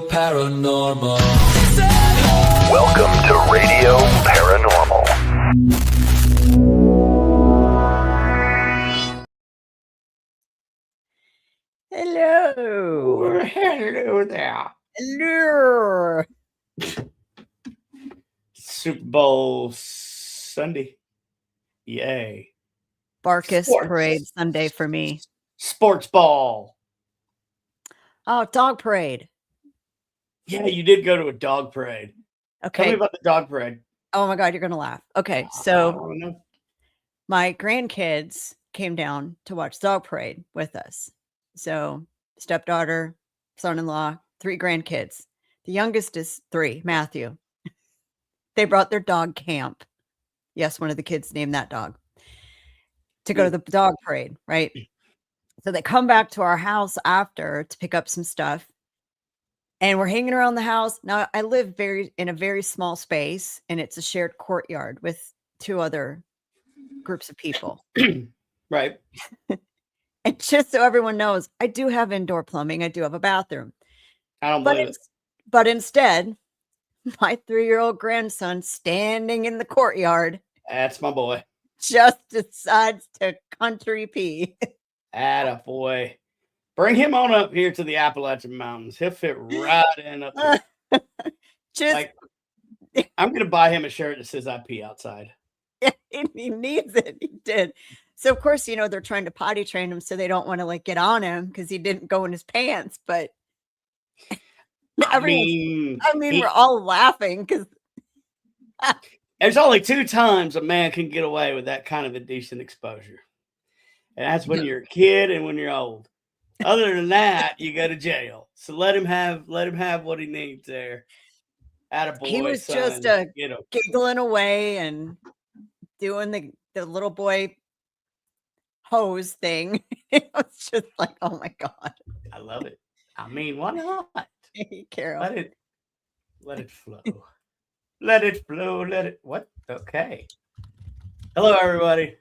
Paranormal. Welcome to Radio Paranormal. Hello. Hello there. Hello. Super Bowl Sunday. Yay. Barkus Sports. Parade Sunday for me. Sports ball. Oh, dog parade. Yeah, you did go to a dog parade. Tell me Okay. about the dog parade. Oh my God, you're going to laugh. Okay. I So wanna know. my grandkids came down to watch dog parade with us. So stepdaughter, son-in-law, 3 grandkids. The youngest is 3, Matthew. They brought their dog Camp. Yes, one of the kids named that dog. To go to the dog parade, right? So they come back to our house after to pick up some stuff. And we're hanging around the house. Now, I live in a very small space, and it's a shared courtyard with 2 other groups of people. Right. And just so everyone knows, I do have indoor plumbing. I do have a bathroom. I don't But believe it. but instead, my 3-year-old grandson standing in the courtyard That's my boy. just decides to country pee. Atta boy. Bring him on up here to the Appalachian Mountains. He'll fit right in up there. Just Like, I'm going to buy him a shirt that says I pee outside. he needs it. He did. So of course, they're trying to potty train him, so they don't want to like get on him because he didn't go in his pants. But I mean, we're all laughing because there's only 2 times a man can get away with that kind of indecent exposure. And that's when you're a kid and when you're old. Other than that, you go to jail. So let him have what he needs there. Attaboy, he was son. just Get him. giggling away and doing the little boy hose thing. It was just like, oh my God. I love it. I mean, why not? Hey, Carol. Let it flow. Let it flow. What? Okay. Hello, everybody.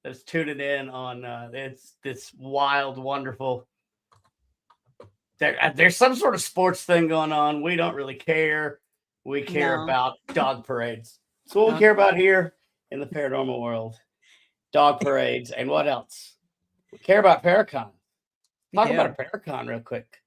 That's tuning in on this wild, wonderful. There's some sort of sports thing going on. We don't really care. We care about dog parades. That's what we care about here in the paranormal world. Dog parades and what else? We care about Paracon. Talk about a Paracon real quick.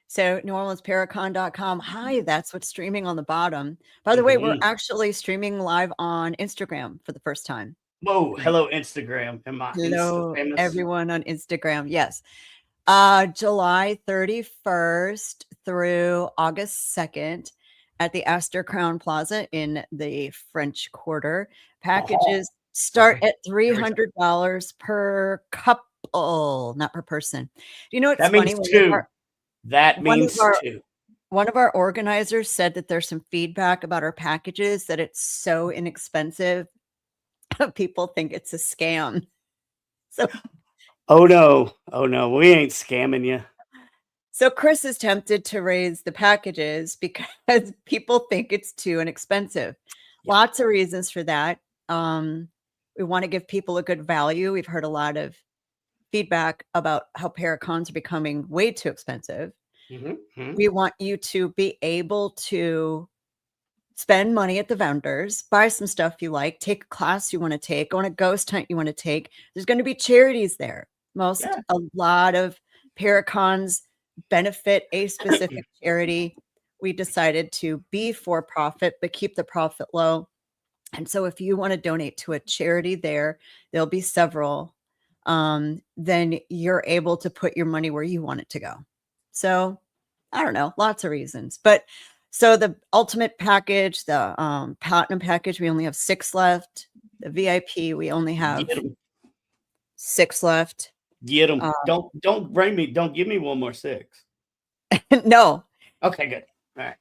So NewOrleansParacon.com. Hi, that's what's streaming on the bottom. By the way, we're actually streaming live on Instagram for the first time. Whoa, hello Instagram. Hello, Insta-famous? everyone on Instagram. Yes. July 31st through August 2nd at the Astor Crown Plaza in the French Quarter. Packages start at $300 per couple, not per person. You know what's That funny? means 2. That means 2. One of our organizers said that there's some feedback about our packages, that it's so inexpensive. People think it's a scam. So, oh no, we ain't scamming you. So Chris is tempted to raise the packages because people think it's too inexpensive. Yeah. Lots of reasons for that. We want to give people a good value. We've heard a lot of feedback about how Paracons are becoming way too expensive. Mm-hmm. We want you to be able to spend money at the vendors, buy some stuff you like, take a class you want to take, go on a ghost hunt you want to take. There's going to be charities there. A lot of Paracons benefit a specific charity. We decided to be for profit, but keep the profit low. And so if you want to donate to a charity there'll be several. Then you're able to put your money where you want it to go. So I don't know, lots of reasons. But so the ultimate package, the platinum package, we only have 6 left. The VIP, we only have 6 left. Get them. Don't bring me. Don't give me one more 6. No. Okay, good. All right.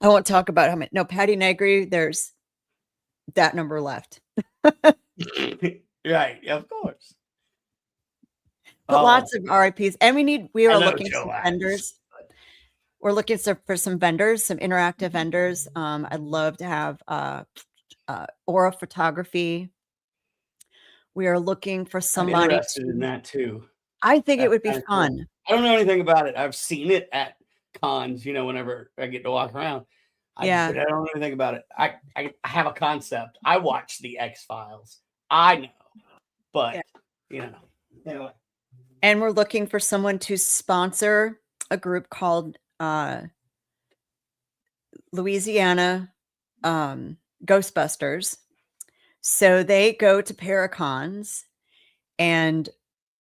I won't talk about how many. No, Patty Negri, there's that number left. Right, of course. But lots of RIPs. And we are looking for some vendors. We're looking for some vendors, some interactive vendors. I'd love to have aura photography. We are looking for somebody I'm interested in that too. I think it That's would be kinda fun. cool. I don't know anything about it. I've seen it at cons, whenever I get to walk around. Yeah. But I don't know anything about it. I have a concept. I watch the X-Files. I know. But, anyway. And we're looking for someone to sponsor a group called Louisiana Ghostbusters. So they go to Paracons and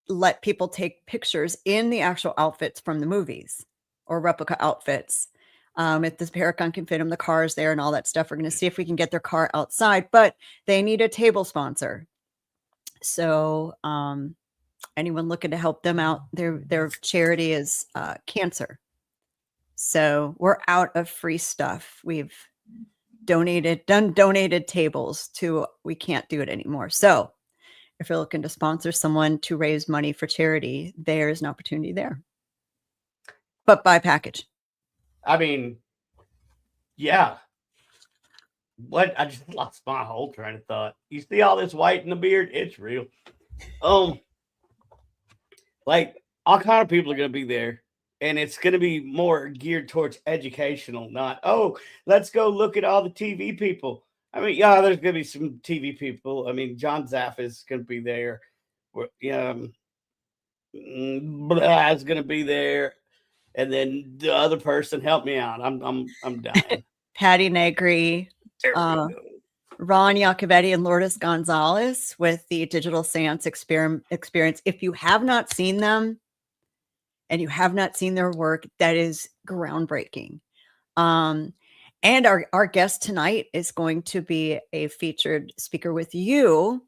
let people take pictures in the actual outfits from the movies or replica outfits. If this Paracon can fit them, the cars there and all that stuff. We're going to see if we can get their car outside, but they need a table sponsor. So anyone looking to help them out, their charity is cancer. So we're out of free stuff. We've donated tables to, we can't do it anymore. So if you're looking to sponsor someone to raise money for charity, there's an opportunity there. But buy package. I mean, yeah. What? I just lost my whole train of thought. You see all this white in the beard? It's real. Like all kind of people are going to be there, and it's going to be more geared towards educational, not, let's go look at all the TV people. I mean, yeah, there's going to be some TV people. I mean, John Zaff is going to be there. Is going to be there, and then the other person, help me out. I'm dying. Patty Negri, Ron Iacovetti, and Lourdes Gonzalez with the Digital Seance Experience. If you have not seen them and you have not seen their work, that is groundbreaking. And our guest tonight is going to be a featured speaker with you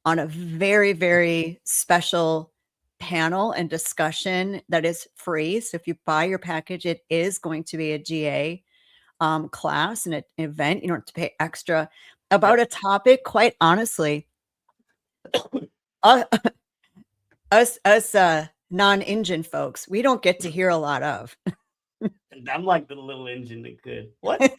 on a very, very special panel and discussion that is free. So if you buy your package, it is going to be a GA class and an event. You don't have to pay extra about a topic, quite honestly. Us non-engine folks, we don't get to hear a lot of. I'm like the little engine that could. What? It's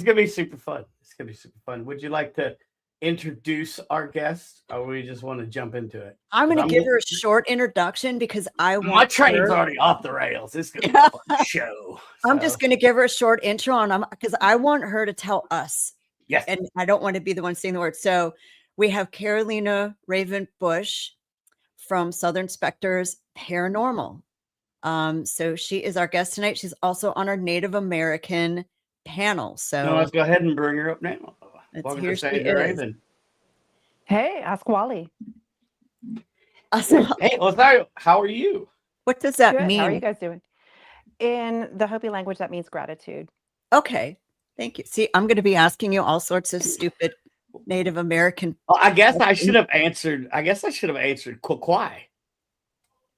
gonna be super fun. It's gonna be super fun. Would you like to introduce our guest, or we just want to jump into it? I'm gonna give her a short introduction because my train's already off the rails. It's gonna be a fun show. I'm just gonna give her a short intro on because I want her to tell us. Yes. And I don't want to be the one saying the word. So we have Carolina Raven Bush from Southern Specters Paranormal. So she is our guest tonight. She's also on our Native American panel. So let's go ahead and bring her up now. Welcome to Raven. Hey, ask Wally. Hey, Lothario, how are you? What does that mean? How are you guys doing? In the Hopi language, that means gratitude. Okay, thank you. See, I'm going to be asking you all sorts of stupid Native American. Well, I guess I should have answered. Kwakwai.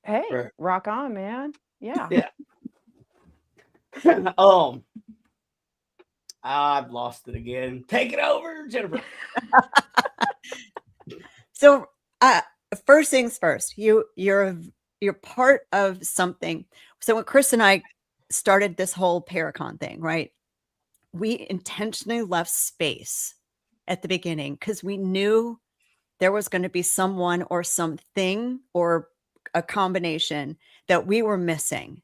Hey, rock on, man. Yeah. Yeah. I've lost it again. Take it over, Jennifer. So, first things first. You're part of something. So when Chris and I started this whole Paracon thing, right? We intentionally left space at the beginning because we knew there was going to be someone or something or a combination that we were missing.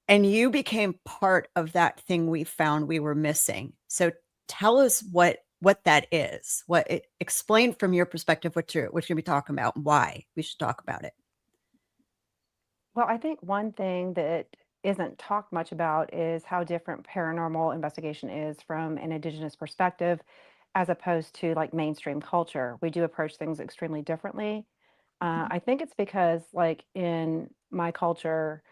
And you became part of that thing we found we were missing. So tell us what that is. Explain from your perspective what you're going to be talking about and why we should talk about it. Well, I think one thing that isn't talked much about is how different paranormal investigation is from an indigenous perspective, as opposed to like mainstream culture. We do approach things extremely differently. I think it's because like in my culture,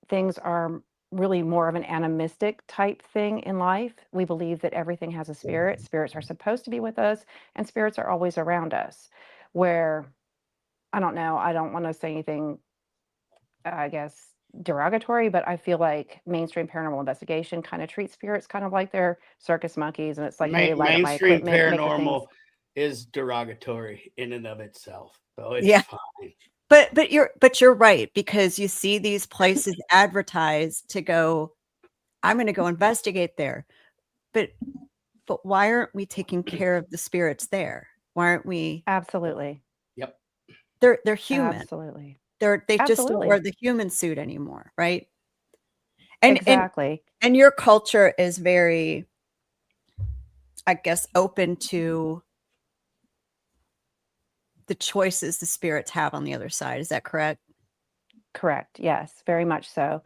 things are really more of an animistic type thing in life. We believe that everything has a spirit. Spirits are supposed to be with us, and spirits are always around us. Where, I don't know, I don't want to say anything, I guess, derogatory, but I feel like mainstream paranormal investigation kind of treats spirits kind of like they're circus monkeys, and it's like, hey, mainstream paranormal is derogatory in and of itself. So it's fine. But you're right, because you see these places advertised to go, I'm going to go investigate there. But why aren't we taking care of the spirits there? Why aren't we? Absolutely. Yep. they're human. Absolutely. They just don't wear Absolutely. the human suit anymore, right? And Exactly. and your culture is very, I guess, open to the choices the spirits have on the other side. Is that correct? Correct. Yes, very much so.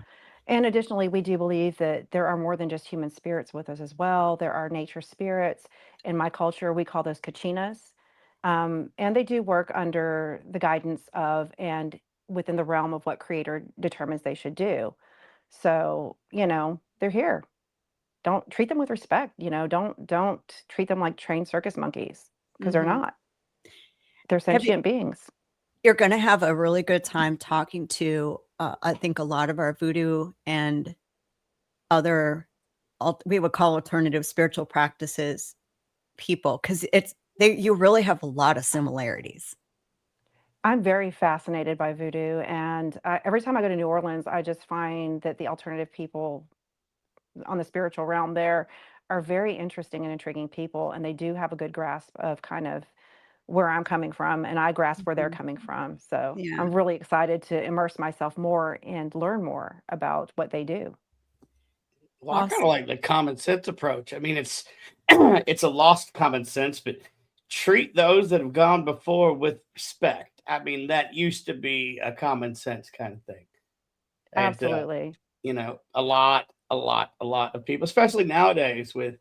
And additionally, we do believe that there are more than just human spirits with us as well. There are nature spirits. In my culture, we call those kachinas. And they do work under the guidance of and within the realm of what creator determines they should do. So, they're here. Don't treat them with respect. Don't treat them like trained circus monkeys because they're Mhm. not. They're Have you sentient beings. You're gonna have a really good time talking to, I think a lot of our voodoo and other we would call alternative spiritual practices people, because you really have a lot of similarities. I'm very fascinated by voodoo, and every time I go to New Orleans, I just find that the alternative people on the spiritual realm there are very interesting and intriguing people, and they do have a good grasp of kind of where I'm coming from, and I grasp where they're Mhm. coming from. So Yeah. I'm really excited to immerse myself more and learn more about what they do. Well, I kind of Awesome. like the common sense approach. I mean, it's it's a lost common sense, but treat those that have gone before with respect. I mean, that used to be a common sense kind of thing. And Absolutely. a lot of people, especially nowadays with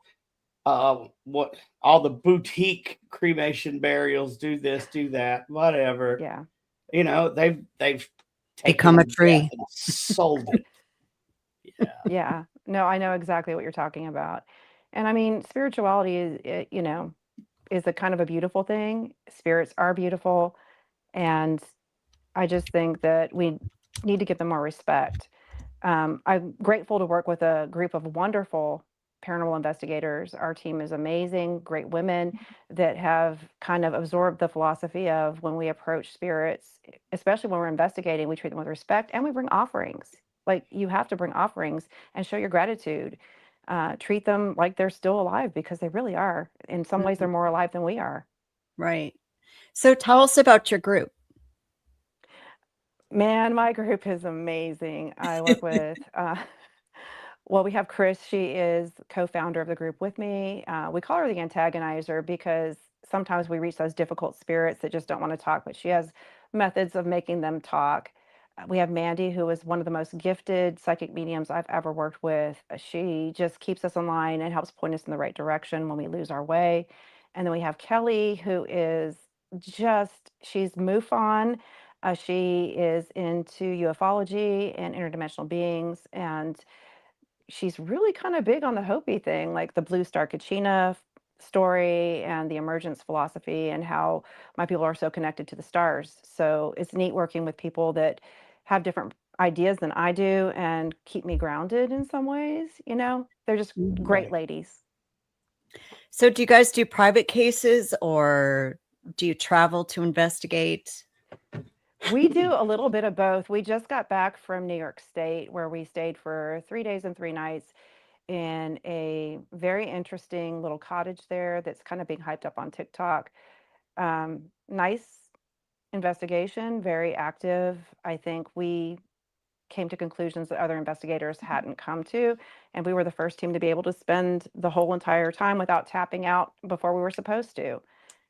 what all the boutique cremation burials, do this, do that, whatever. Yeah. They've Become a taken death tree. and sold it. Yeah. Yeah. No, I know exactly what you're talking about. And I mean, spirituality is a kind of a beautiful thing. Spirits are beautiful. And I just think that we need to give them more respect. I'm grateful to work with a group of wonderful paranormal investigators. Our team is amazing, great women that have kind of absorbed the philosophy of when we approach spirits, especially when we're investigating, we treat them with respect and we bring offerings. Like you have to bring offerings and show your gratitude. Treat them like they're still alive because they really are. In some ways, they're Mhm. more alive than we are. Right. So tell us about your group. Man, my group is amazing. I work with, well, we have Chris. She is co-founder of the group with me. We call her the antagonizer because sometimes we reach those difficult spirits that just don't want to talk, but she has methods of making them talk. We have Mandy, who is one of the most gifted psychic mediums I've ever worked with. She just keeps us in line and helps point us in the right direction when we lose our way. And then we have Kelly, who is she's MUFON. She is into ufology and interdimensional beings, and she's really kind of big on the Hopi thing, like the Blue Star Kachina story and the emergence philosophy and how my people are so connected to the stars. So it's neat working with people that have different ideas than I do and keep me grounded in some ways. They're just Mhm. great Right. ladies. So do you guys do private cases, or do you travel to investigate? We do a little bit of both. We just got back from New York State where we stayed for 3 days and 3 nights in a very interesting little cottage there that's kind of being hyped up on TikTok. Nice investigation, very active. I think we came to conclusions that other investigators hadn't come to, and we were the first team to be able to spend the whole entire time without tapping out before we were supposed to.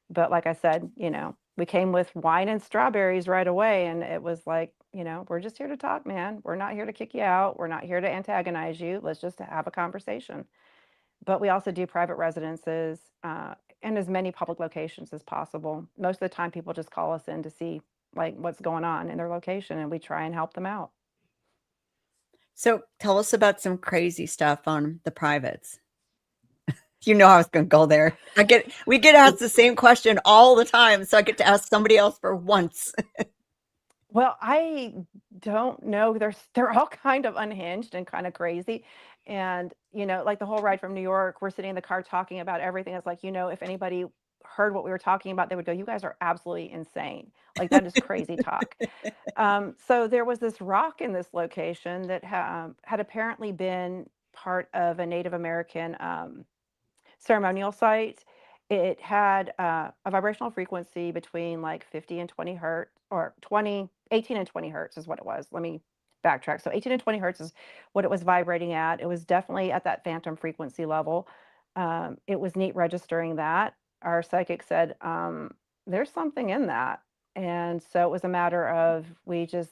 But like I said, we came with wine and strawberries right away, and it was like, we're just here to talk, man. We're not here to kick you out. We're not here to antagonize you. Let's just have a conversation. But we also do private residences in as many public locations as possible. Most of the time, people just call us in to see like what's going on in their location, and we try and help them out. So tell us about some crazy stuff on the privates. You know I was going to go there. We get asked the same question all the time, so I get to ask somebody else for once. Well, I don't know. They're all kind of unhinged and kind of crazy. And, like the whole ride from New York, we're sitting in the car talking about everything. It's like, if anybody heard what we were talking about, they would go, "You guys are absolutely insane. Like that is crazy talk." So there was this rock in this location that had apparently been part of a Native American ceremonial site. It had a vibrational frequency between like 50 and 20 hertz, or 18 and 20 hertz is what it was. Let me backtrack. So 18 and 20 hertz is what it was vibrating at. It was definitely at that phantom frequency level. It was neat registering that. Our psychic said, there's something in that. And so it was a matter of, we just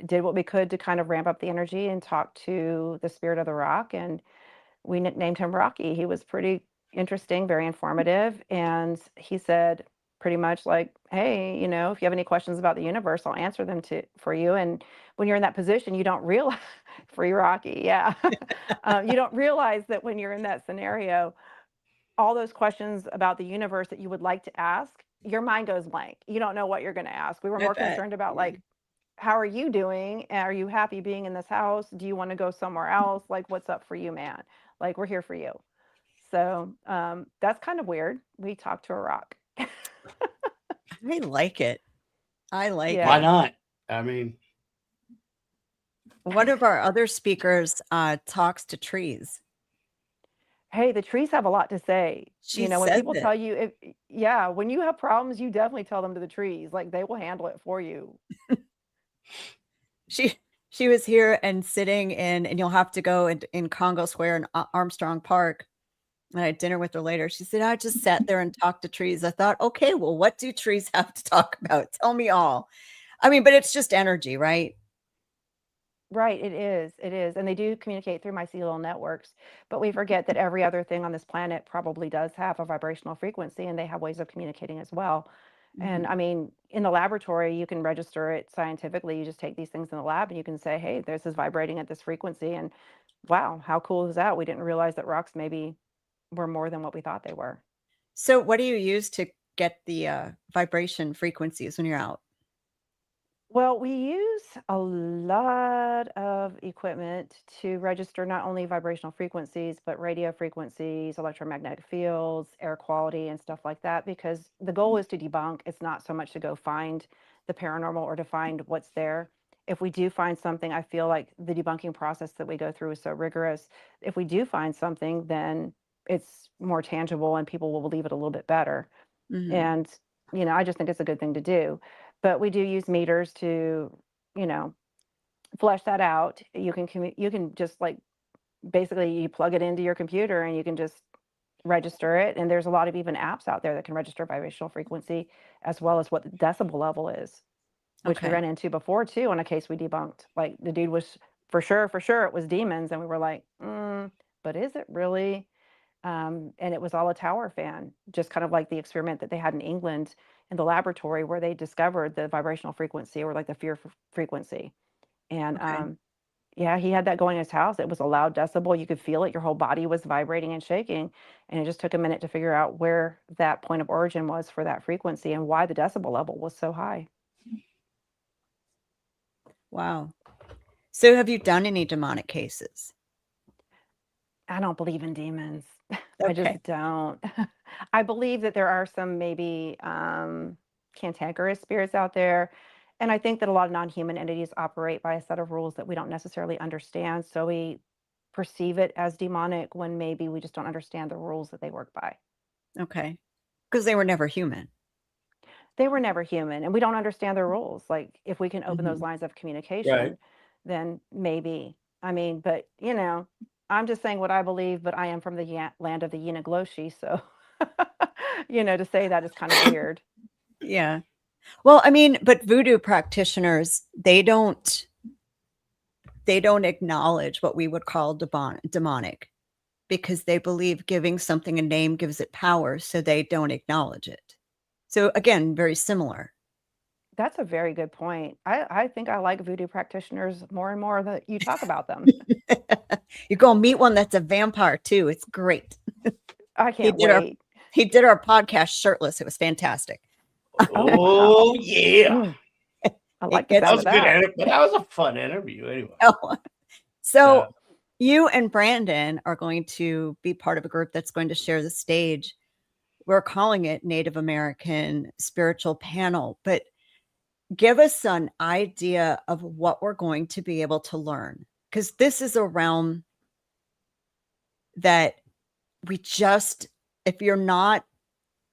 did what we could to kind of ramp up the energy and talk to the spirit of the rock. And we nicknamed him Rocky. He was pretty interesting, very informative. And he said pretty much like, hey, if you have any questions about the universe, I'll answer them for you. And when you're in that position, you don't realize, free Rocky, yeah. You don't realize that when you're in that scenario, all those questions about the universe that you would like to ask, your mind goes blank. You don't know what you're going to ask. We were I more bet. concerned about like, how are you doing? Are you happy being in this house? Do you want to go somewhere else? Like, what's up for you, man? Like, we're here for you. So that's kind of weird. We talked to a rock. I like it. I like Yeah. Why it. not? I mean, One of our other speakers talks to trees. Hey, the trees have a lot to say. She When said people that. tell you, when you have problems, you definitely tell them to the trees. Like, they will handle it for you. She was here and sitting in, and you'll have to go in Congo Square in Armstrong Park. And I had dinner with her later. She said, I just sat there and talked to trees. I thought, okay, well, what do trees have to talk about? Tell me all. I mean, but it's just energy, right? Right, it is. It is. And they do communicate through mycelial networks. But we forget that every other thing on this planet probably does have a vibrational frequency, and they have ways of communicating as well. And Mhm. I mean, in the laboratory, you can register it scientifically. You just take these things in the lab and you can say, hey, this is vibrating at this frequency. And wow, how cool is that? We didn't realize that rocks maybe were more than what we thought they were. So what do you use to get the vibration frequencies when you're out? Well, we use a lot of equipment to register not only vibrational frequencies, but radio frequencies, electromagnetic fields, air quality, and stuff like that, because the goal is to debunk. It's not so much to go find the paranormal or to find what's there. If we do find something, I feel like the debunking process that we go through is so rigorous. If we do find something, then it's more tangible and people will believe it a little bit better. Mhm. And, I just think it's a good thing to do. But we do use meters to, you know, flesh that out. You can just like basically you plug it into your computer and you can just register it. And there's a lot of even apps out there that can register vibrational frequency as well as what the decibel level is, which we Okay. ran into before too on a case we debunked. Like the dude was for sure it was demons, and we were like, but is it really? And it was all a tower fan, just kind of like the experiment that they had in England in the laboratory where they discovered the vibrational frequency, or like the fear frequency. And Okay. yeah, he had that going in his house. It was a loud decibel. You could feel it. Your whole body was vibrating and shaking. And it just took a minute to figure out where that point of origin was for that frequency and why the decibel level was so high. Wow. So have you done any demonic cases? I don't believe in demons. I Okay. just don't. I believe that there are some maybe cantankerous spirits out there. And I think that a lot of non-human entities operate by a set of rules that we don't necessarily understand. So we perceive it as demonic when maybe we just don't understand the rules that they work by. Okay. Because they were never human. They were never human and we don't understand their rules. Like if we can open those Mhm. lines of right. communication, then maybe. I mean, but I'm just saying what I believe, but I am from the land of the Yinagloshi, so to say that is kind of weird. Yeah. Well, I mean, but voodoo practitioners, they don't acknowledge what we would call demonic because they believe giving something a name gives it power, so they don't acknowledge it. So again, very similar. That's a very good point. I think I like voodoo practitioners more and more that you talk about them. You go meet one that's a vampire too. It's great. I He can't did our wait. he did our podcast shirtless. It was fantastic. Oh, wow. Oh yeah, Mm, I It like the that sound gets of was a good. that. But that was a fun interview anyway. oh. So So you and Brandon are going to be part of a group that's going to share the stage. We're calling it Native American Spiritual Panel, but give us an idea of what we're going to be able to learn, because this is a realm that we just if you're not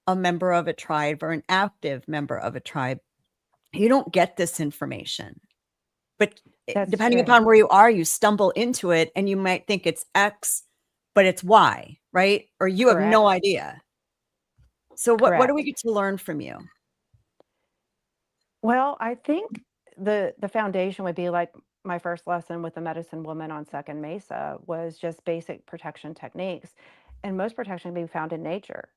a member of a tribe or an active member of a tribe, you don't get this information. But That's depending true. upon where you are, you stumble into it and you might think it's X, but it's Y, right? Or you have no Correct. idea. So what do Correct. we get to learn from you? Well, I think the foundation would be like my first lesson with the medicine woman on Second Mesa was just basic protection techniques. And most protection can be found in nature.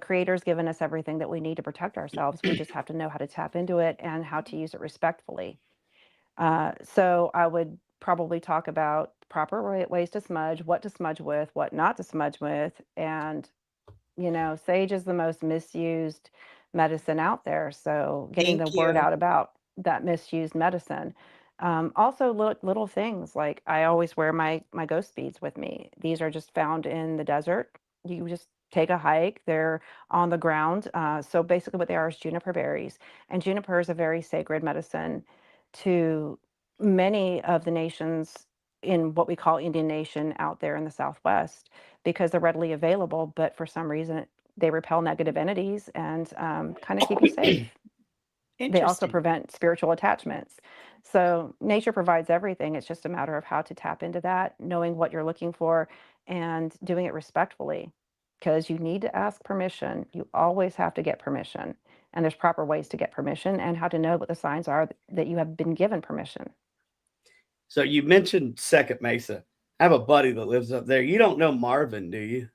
Creator's given us everything that we need to protect ourselves. We just have to know how to tap into it and how to use it respectfully. So I would probably talk about proper ways to smudge, what to smudge with, what not to smudge with, and sage is the most misused medicine out there. So getting Thank the word you. out about that misused medicine. Also, little things like I always wear my ghost beads with me. These are just found in the desert. You just take a hike. They're on the ground. So basically, what they are is juniper berries, and juniper is a very sacred medicine to many of the nations in what we call Indian Nation out there in the Southwest because they're readily available, but for some reason they repel negative entities and kind of keep you safe. They also Interesting. prevent spiritual attachments. So nature provides everything. It's just a matter of how to tap into that, knowing what you're looking for, and doing it respectfully. Because you need to ask permission. You always have to get permission. And there's proper ways to get permission and how to know what the signs are that you have been given permission. So you mentioned Second Mesa. I have a buddy that lives up there. You don't know Marvin, do you?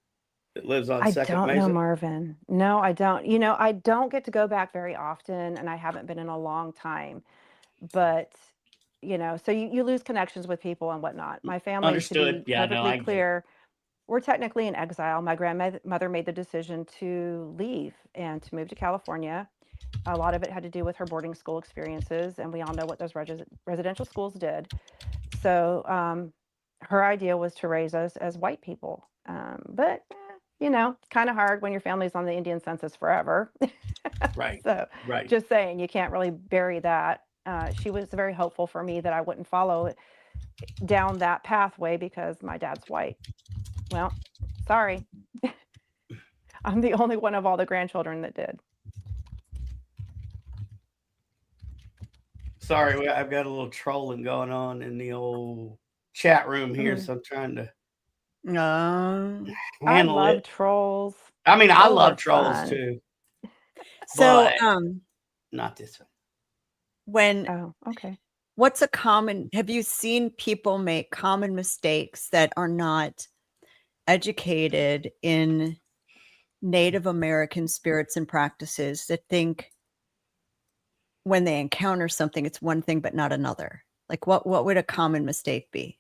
That lives on I Second don't know Mesa? Marvin. No, I don't. I don't get to go back very often, and I haven't been in a long time. But, so you lose connections with people and whatnot. My family, to Understood. be Yeah, no, perfectly I get it. clear, we're technically in exile. My grandmother made the decision to leave and to move to California. A lot of it had to do with her boarding school experiences, and we all know what those residential schools did. So her idea was to raise us as white people. But kind of hard when your family's on the Indian census forever. Right. So Right. just saying, you can't really bury that. She was very hopeful for me that I wouldn't follow down that pathway because my dad's white. Well, sorry. I'm the only one of all the grandchildren that did. Sorry, I've got a little trolling going on in the old chat room here, Mm. so I'm trying to I handle love it. trolls. I mean, I Trolls are love trolls fun. too, So but not this one. when Oh, okay. have you seen people make common mistakes that are not educated in Native American spirits and practices that think when they encounter something, it's one thing, but not another? Like what would a common mistake be?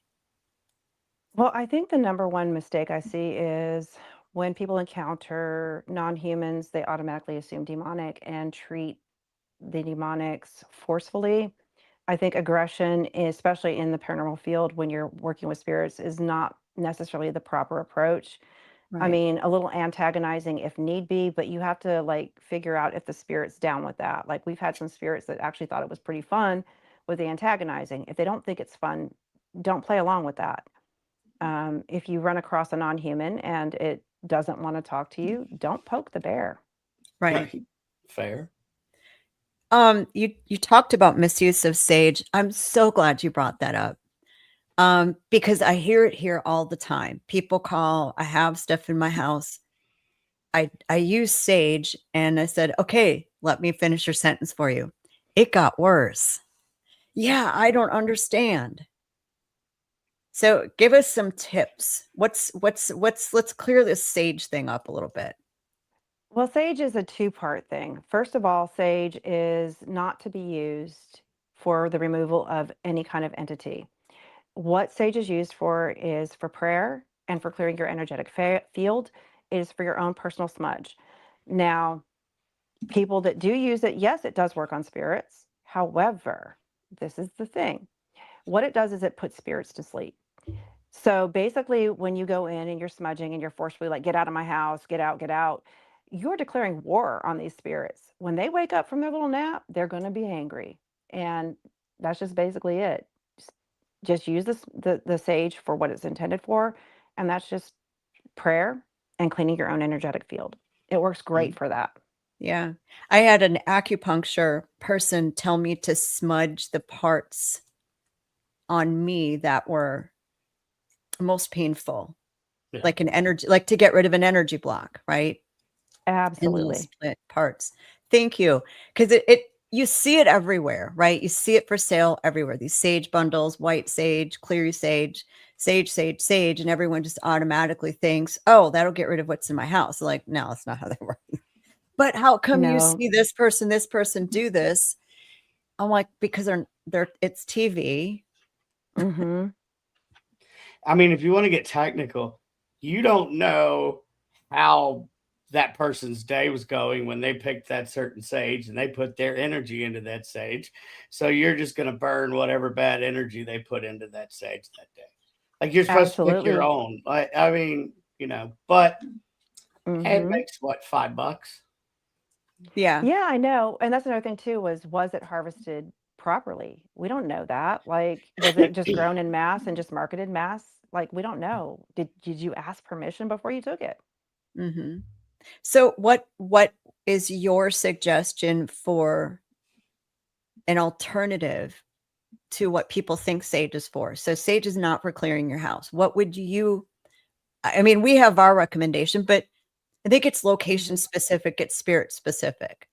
Well, I think the number one mistake I see is when people encounter non-humans, they automatically assume demonic and treat the demonics forcefully. I think aggression, especially in the paranormal field when you're working with spirits, is not necessarily the proper approach. I Right. mean, a little antagonizing if need be, but you have to like figure out if the spirit's down with that. Like we've had some spirits that actually thought it was pretty fun with the antagonizing. If they don't think it's fun, don't play along with that. If you run across a non-human and it doesn't want to talk to you, don't poke the bear. Right. Right. Fair. You talked about misuse of sage. I'm so glad you brought that up. Because I hear it here all the time. People call, I have stuff in my house. I use sage and I said, okay, let me finish your sentence for you. It got worse. Yeah, I don't understand. So give us some tips. Let's clear this sage thing up a little bit. Well, sage is a two-part thing. First of all, sage is not to be used for the removal of any kind of entity. What sage is used for is for prayer and for clearing your energetic field. It is for your own personal smudge. Now, people that do use it, yes, it does work on spirits. However, this is the thing. What it does is it puts spirits to sleep. So basically, when you go in and you're smudging and you're forcefully like, get out of my house, get out, you're declaring war on these spirits. When they wake up from their little nap, they're going to be angry. And that's just basically it. Just use the sage for what it's intended for. And that's just prayer and cleaning your own energetic field. It works great for that. Yeah. I had an acupuncture person tell me to smudge the parts on me that were most painful, Yeah. like an energy, like to get rid of an energy block, right? In those Absolutely. split parts. Thank you. Because you see it everywhere, right? You see it for sale everywhere. These sage bundles, white sage, clear sage, sage, sage, sage, and everyone just automatically thinks, oh, that'll get rid of what's in my house. Like, no, that's not how that works. But how come you No. see this person do this? I'm like, because they're it's TV. Mm-hmm. I mean, if you want to get technical, you don't know how that person's day was going when they picked that certain sage and they put their energy into that sage. So you're just going to burn whatever bad energy they put into that sage that day. Like you're supposed to pick your Absolutely. own. I mean, but it Mm-hmm. makes what, $5? Yeah. Yeah, I know. And that's another thing too, was it harvested properly? We don't know that. Like, was it just grown in mass and just marketed mass? Like, we don't know. Did you ask permission before you took it? Mm-hmm. So what is your suggestion for an alternative to what people think sage is for? So sage is not for clearing your house. What would you, I mean, we have our recommendation, but I think it's location specific, it's spirit specific.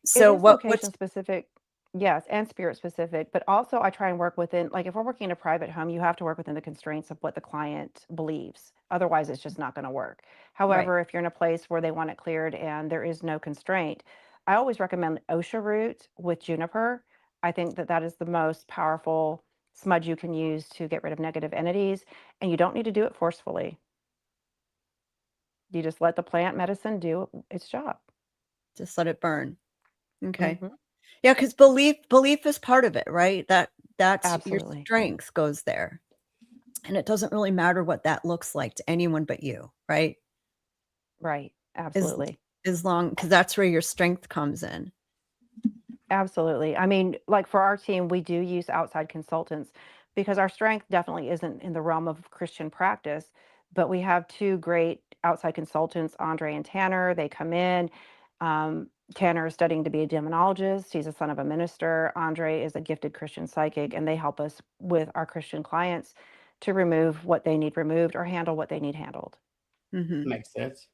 It So is what's location specific, yes, and spirit specific, but also I try and work within, like if we're working in a private home, you have to work within the constraints of what the client believes. Otherwise, it's just not going to work. right? However, if you're in a place where they want it cleared and there is no constraint, I always recommend OSHA root with juniper. I think that that is the most powerful smudge you can use to get rid of negative entities, and you don't need to do it forcefully. You just let the plant medicine do its job. Just let it burn. Okay. Hmm. Yeah, because belief is part of it, right? That's your Absolutely. strength goes there. And it doesn't really matter what that looks like to anyone but you, right? Right. As Absolutely. as long because that's where your strength comes in. Absolutely. I mean, like for our team, we do use outside consultants because our strength definitely isn't in the realm of Christian practice, but we have two great outside consultants, Andre and Tanner. They come in. Tanner is studying to be a demonologist. He's a son of a minister. Andre is a gifted Christian psychic, and they help us with our Christian clients to remove what they need removed or handle what they need handled. Mhm. Makes sense.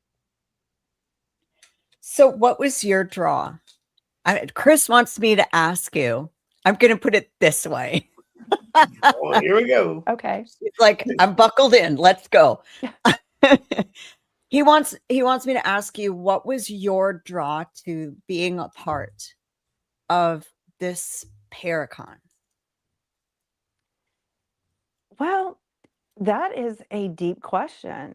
So what was your draw? Chris wants me to ask you. I'm going to put it this way. Oh, here we go. Okay. It's like I'm buckled in. Let's go. He wants me to ask you, what was your draw to being a part of this Paracon? Well, that is a deep question.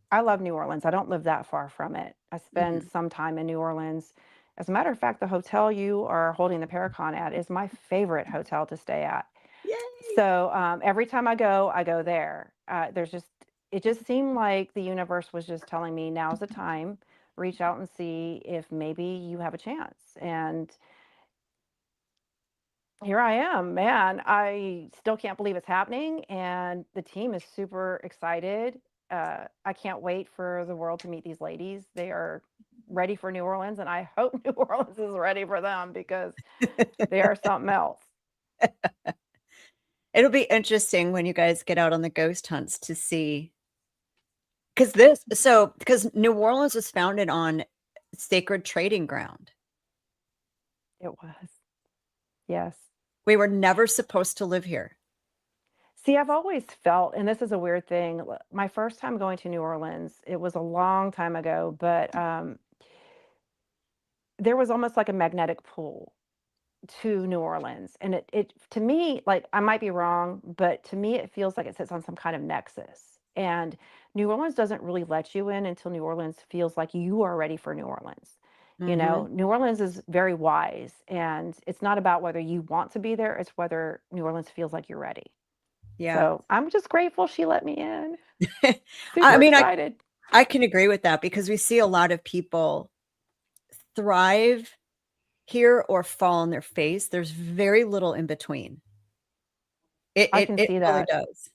I love New Orleans. I don't live that far from it. I spend Mhm. some time in New Orleans. As a matter of fact, the hotel you are holding the Paracon at is my favorite hotel to stay at. Yay! So every time I go there. It just seemed like the universe was just telling me now's the time. Reach out and see if maybe you have a chance. And here I am, man. I still can't believe it's happening, and the team is super excited. I can't wait for the world to meet these ladies. They are ready for New Orleans, and I hope New Orleans is ready for them because they are something else. It'll be interesting when you guys get out on the ghost hunts to see because New Orleans was founded on sacred trading ground. It was. Yes. We were never supposed to live here. See, I've always felt, and this is a weird thing. My first time going to New Orleans, it was a long time ago, but there was almost like a magnetic pull to New Orleans. And it to me, like I might be wrong, but to me it feels like it sits on some kind of nexus. And New Orleans doesn't really let you in until New Orleans feels like you are ready for New Orleans. You Mm-hmm. know, New Orleans is very wise, and it's not about whether you want to be there, it's whether New Orleans feels like you're ready. Yeah. So I'm just grateful she let me in. I Super mean, excited. I can agree with that because we see a lot of people thrive here or fall on their face. There's very little in between. I can It see really that. does.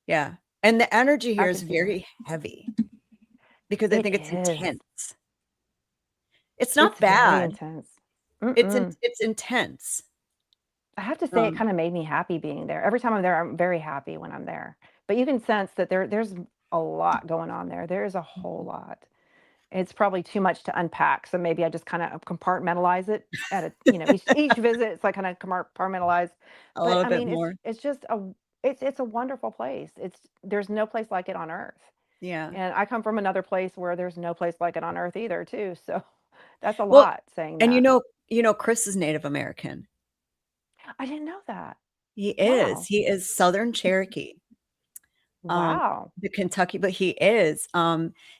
Yeah. And the energy here I is can see that. very heavy because I It think it's is. intense. It's not It's very bad. intense. It's intense. I have to say, it Um, kind of made me happy being there. Every time I'm there, I'm very happy when I'm there. But you can sense that there's a lot going on there. There is a whole lot. It's probably too much to unpack. So maybe I just kind of compartmentalize it at a, each visit, it's like kind of compartmentalize. a But little I bit mean, more. it's just it's a wonderful place. There's no place like it on earth. Yeah. And I come from another place where there's no place like it on earth either, too. So that's a Well, lot saying and that. Chris is Native American. I didn't know that. He is. Wow. He is Southern Cherokee. Wow. The Kentucky, but he is.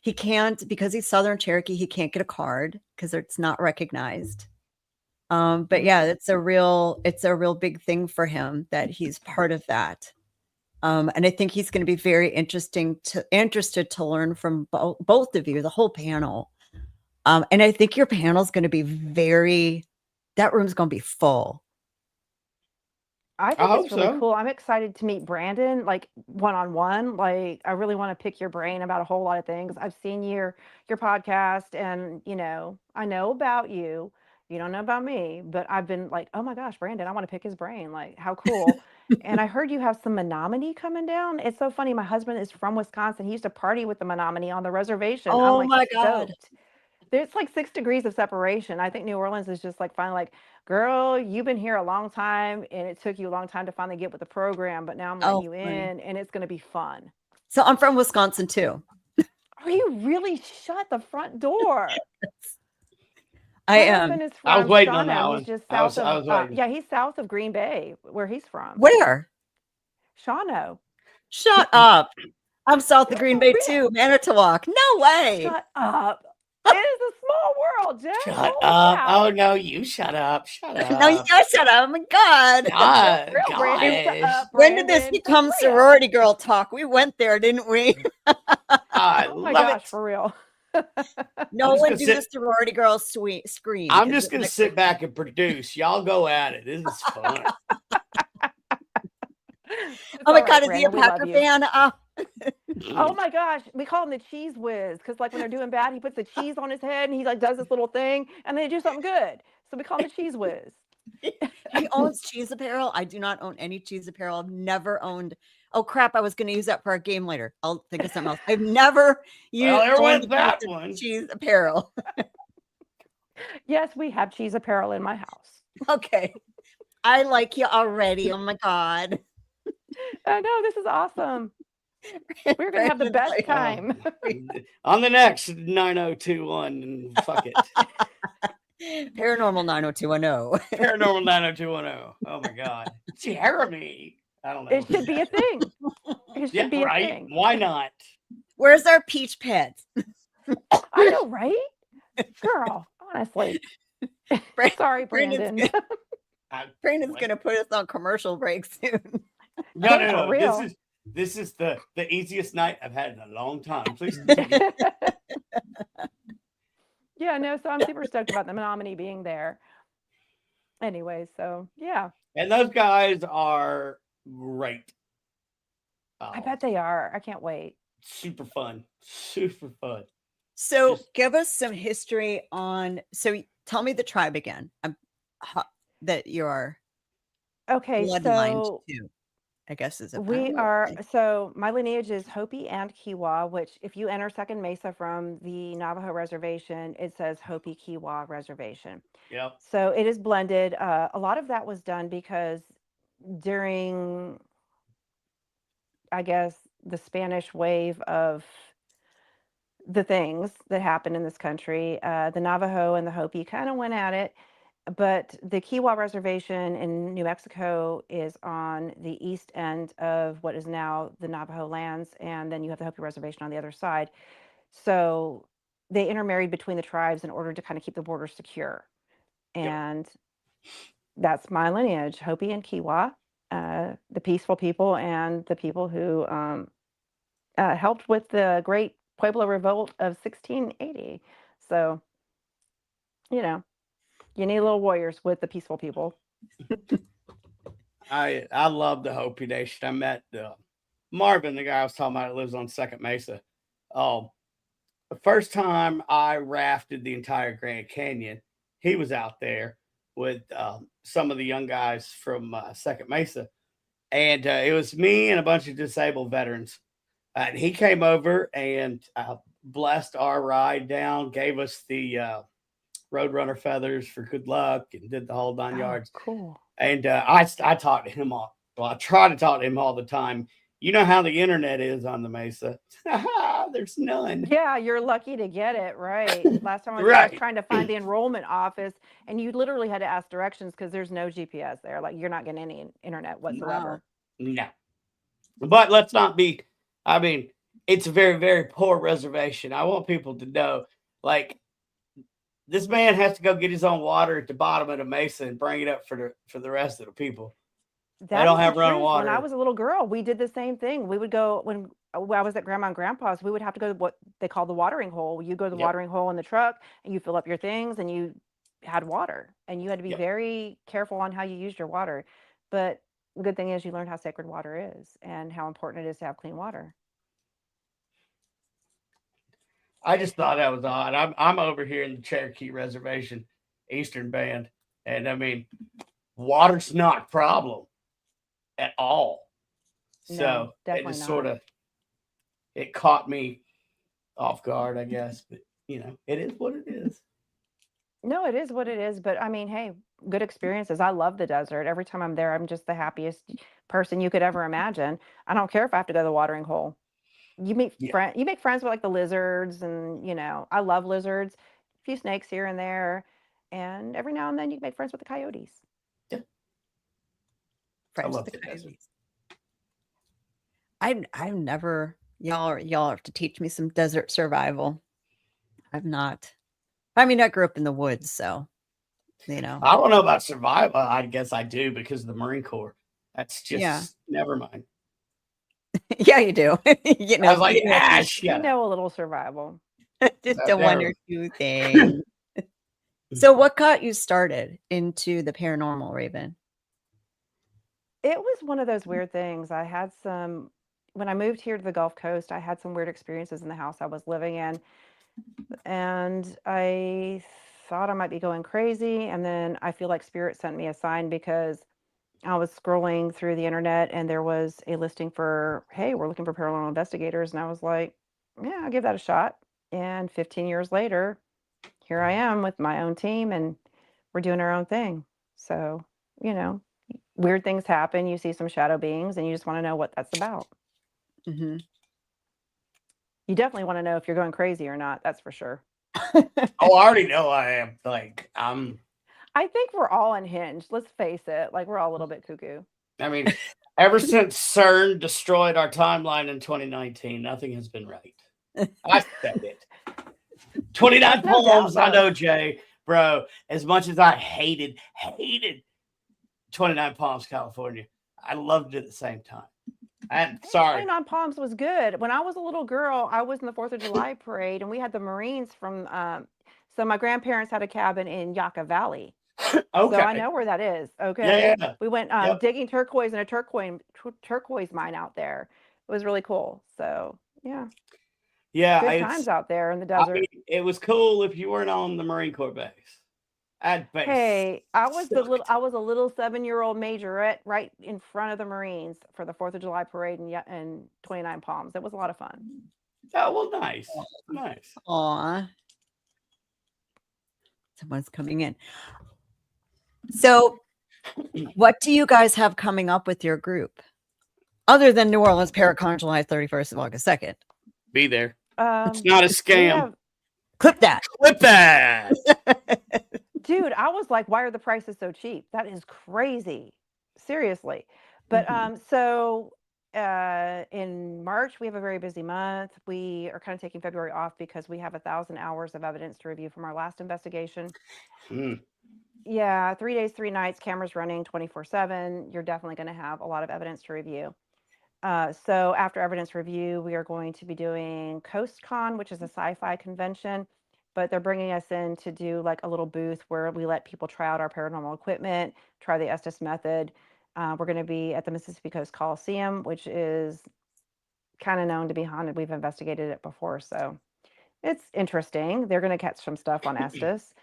He can't, because he's Southern Cherokee, he can't get a card because it's not recognized. But yeah, Mm. it's a real big thing for him that he's part of that. And I think he's going to be very interested to learn from both of you, the whole panel. And I think your panel is going to be that room's going to be full. I I think hope it's really so. cool. I'm excited to meet Brandon, like one on one. Like I really want to pick your brain about a whole lot of things. I've seen your podcast, and I know about you. You don't know about me, but I've been like, oh my gosh, Brandon, I want to pick his brain. Like how cool. And I heard you have some Menominee coming down. It's so funny. My husband is from Wisconsin. He used to party with the Menominee on the reservation. I'm Oh like my God. stoked. There's like 6 degrees of separation. I think New Orleans is just like finally like, girl, you've been here a long time and it took you a long time to finally get with the program, but now I'm letting Oh, you funny. in and it's going to be fun. So I'm from Wisconsin too. Are you really shut the front door? I My am. husband is I was from waiting on that Shawano. He's one. just I south was I of, was waiting. yeah, he's south of Green Bay, where he's from. Where? Shawano. Shut up. I'm south of Yeah, Green for Bay real. too, Manitowoc. No way. Shut up. It is a small world, Jen. Shut Holy up. cow. Oh no, you shut up. Shut No, you up. guys shut up. Oh my God. No, for God, real, Brandon. Shut gosh. up, When did this Brandon. For become real. sorority girl talk? We went there, didn't we? I Oh my love gosh, it. for real. No just one gonna do the sit sorority girl scream I'm because just gonna sit back and produce. Y'all go at it. This is fun. It's oh my all right, God, is he a Brandon. We love Packer you. fan? Oh my gosh, we call him the cheese whiz because like when they're doing bad, he puts the cheese on his head and he like does this little thing and they do something good. So we call him the cheese whiz. He owns cheese apparel. I do not own any cheese apparel. I've never owned. Oh crap! I was going to use that for our game later. I'll think of something else. I've never Well, there owned went a that piece of one. cheese apparel. Yes, we have cheese apparel in my house. Okay, I like you already. Oh my God. I know, this is awesome. We're gonna have the Brandon's best like, time. On the next 9021, and fuck it. Paranormal 90210. Paranormal 90210. Oh my God. Jeremy. I don't know. It should be a thing. It Yeah, should be a right. thing. Why not? Where's our peach pets? I know, right? Girl, honestly. Sorry, Brandon's Brandon. Brandon's gonna put us on commercial break soon. No, For no, no. real. This is the easiest night I've had in a long time. Please continue. Yeah, no, so I'm super stoked about the Menominee being there. Anyway, so yeah, And those guys are great. I bet they are. I can't wait. Super fun. Super fun. So Just- give us some history on. So tell me the tribe again. That you are Okay, bloodlined so to. I guess is a we better are, word. so my lineage is Hopi and Kiowa, which if you enter Second Mesa from the Navajo reservation, it says Hopi Kiowa Reservation. Yep. So it is blended. A lot of that was done because during, I guess, the Spanish wave of the things that happened in this country, the Navajo and the Hopi kind of went at it. But the Kiowa Reservation in New Mexico is on the east end of what is now the Navajo lands, and then you have the Hopi Reservation on the other side. So they intermarried between the tribes in order to kind of keep the border secure. Yep. And that's my lineage, Hopi and Kiowa, the peaceful people and the people who helped with the Great Pueblo Revolt of 1680. So, you know, you need little warriors with the peaceful people. I love the Hopi Nation. I met Marvin, the guy I was talking about, that lives on Second Mesa. Um, the first time I rafted the entire Grand Canyon, he was out there with some of the young guys from Second Mesa, and it was me and a bunch of disabled veterans. And he came over and blessed our ride down, gave us the Roadrunner feathers for good luck, and did the whole nine Oh, yards. cool. And I talk to him all. Well, I try to talk to him all the time. You know how the internet is on the Mesa. There's none. Yeah, you're lucky to get it, right? Last time I was there, I was Right. trying to find the enrollment office, and you literally had to ask directions because there's no GPS there. Like, you're not getting any internet Wow. whatsoever. No. But let's not be, I mean, it's a very, very poor reservation. I want people to know, like, this man has to go get his own water at the bottom of the mesa and bring it up for the rest of the people. They That don't is the have running truth. When I water. was a little girl, we did the same thing. We would go when I was at Grandma and Grandpa's, we would have to go to what they call the watering hole. You go to the Yep. watering hole in the truck and you fill up your things and you had water. And you had to be Yep. very careful on how you used your water. But the good thing is you learned how sacred water is and how important it is to have clean water. I just thought that was odd. I'm over here in the Cherokee Reservation, Eastern Band, and I mean, water's not a problem at all. No, So it definitely just not. sort of it caught me off guard, I guess. But it is what it is. No, it is what it is. But I mean, hey, good experiences. I love the desert. Every time I'm there, I'm just the happiest person you could ever imagine. I don't care if I have to go to the watering hole. Yeah. You make friends with like the lizards, and I love lizards. A few snakes here and there, and every now and then you make friends with the coyotes. Yeah. I Friends love with the the desert. coyotes. I've never y'all have to teach me some desert survival. I've not. I mean, I grew up in the woods, so I don't know about survival. I guess I do because of the Marine Corps. That's just Yeah. never mind. Yeah, you do. I was like, You know a little survival. just That's a one or everything. two thing. So, what got you started into the paranormal, Raven? It was one of those weird things. When I moved here to the Gulf Coast, I had some weird experiences in the house I was living in, and I thought I might be going crazy. And then I feel like Spirit sent me a sign because I was scrolling through the internet and there was a listing for, hey, we're looking for paranormal investigators. And I was like, yeah, I'll give that a shot. And 15 years later, here I am with my own team and we're doing our own thing. So, you know, weird things happen. You see some shadow beings and you just want to know what that's about. Mm-hmm. You definitely want to know if you're going crazy or not. That's for sure. Oh, I already know I am. Like, I think we're all unhinged. Let's face it. Like, we're all a little bit cuckoo. I mean, ever since CERN destroyed our timeline in 2019, nothing has been right. I said it. 29 There's no doubt, poems. I though. know, Jay, bro. As much as I hated 29 Palms, California, I loved it at the same time. I'm sorry. 29 Palms was good. When I was a little girl, I was in the 4th of July parade, and we had the Marines from. So my grandparents had a cabin in Yucca Valley. Okay. So I know where that is. Okay. Yeah. We went Yep. digging turquoise in a turquoise mine out there. It was really cool. So yeah, Yeah. good times out there in the desert. I mean, it was cool if you weren't on the Marine Corps base. At base. Hey, I was a little 7-year-old majorette right in front of the Marines for the 4th of July parade and 29 Palms. It was a lot of fun. Oh, well, nice. Aw. Someone's coming in. So, what do you guys have coming up with your group? Other than New Orleans Paracon July 31st and August 2nd. Be there. It's not a scam. Clip that. Clip that. Dude, I was like, why are the prices so cheap? That is crazy. Seriously. But so in March, we have a very busy month. We are kind of taking February off because we have 1,000 hours of evidence to review from our last investigation. Yeah, 3 days, 3 nights, cameras running 24/7. You're definitely going to have a lot of evidence to review. So after evidence review, we are going to be doing CoastCon, which is a sci-fi convention. But they're bringing us in to do like a little booth where we let people try out our paranormal equipment, try the Estes method. We're going to be at the Mississippi Coast Coliseum, which is kind of known to be haunted. We've investigated it before, so it's interesting. They're going to catch some stuff on Estes.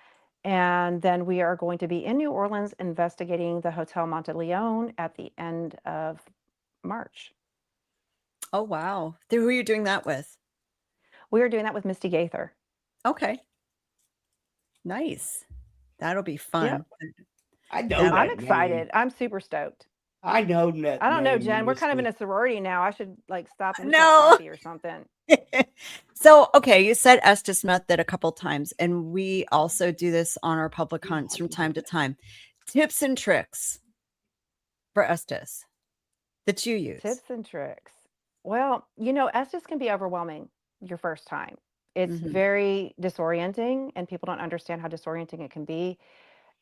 And then we are going to be in New Orleans investigating the Hotel Monteleone at the end of March. Oh, wow. Who are you doing that with? We are doing that with Misty Gaither. Okay. Nice. That'll be fun. Yep. I know. I'm I'm that excited. name. I'm super stoked. I know that. I don't know, name, Jen. We're kind of in Misty. a sorority now. I should like stop and get No. coffee or something. So, okay, you said Estes method a couple times, and we also do this on our public hunts from time to time. Tips and tricks for Estes that you use. Tips and tricks. Well, Estes can be overwhelming your first time. It's Mhm. very disorienting, and people don't understand how disorienting it can be.